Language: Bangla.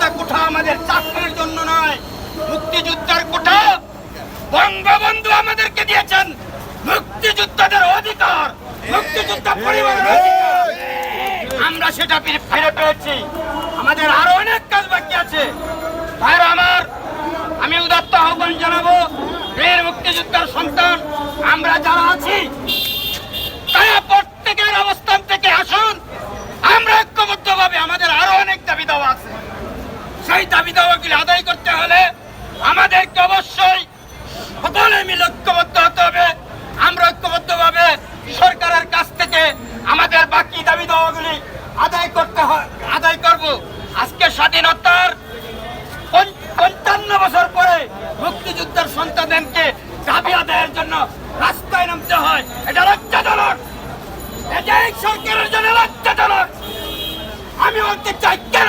মুক্তিযোদ্ধা কোঠা আমাদের চাকরির জন্য নয়, মুক্তিযোদ্ধার কোঠা বঙ্গবন্ধু আমাদেরকে দিয়েছেন, মুক্তিযোদ্ধাদের অধিকার, মুক্তিযোদ্ধা পরিবারের অধিকার। আমরা সেটা ফিরে পেয়েছি। আমাদের আরো অনেক কাজ বাকি আছে। ভাইরা আমার, আমি উদাত্ত আহ্বান জানাবো, বীর মুক্তিযোদ্ধার সন্তান আমরা যারা আছি তারা প্রত্যেকের অবস্থান থেকে আসুন, আমরা ঐক্যবদ্ধভাবে আমাদের আরো অনেক দাবি দাওয়া আছে। সেই দাবি দাওয়াগুলি আদায় করতে হলে আমাদেরকে অবশ্যই সকলে মিলে ঐক্যবদ্ধ হতে হবে। আমরা ঐক্যবদ্ধভাবে সরকারের কাছ থেকে আমাদের বাকি দাবি দাওয়াগুলি আদায় করব। আজকে স্বাধীনতার 55 বছর পরে মুক্তিযুদ্ধের সন্তানদেরকে দাবি আদায়ের জন্য রাস্তায় নামতে হয়, এটা লজ্জাজনক। এটা এই সরকারের জন্য লজ্জাজনক। আমি বলতে চাই, কেন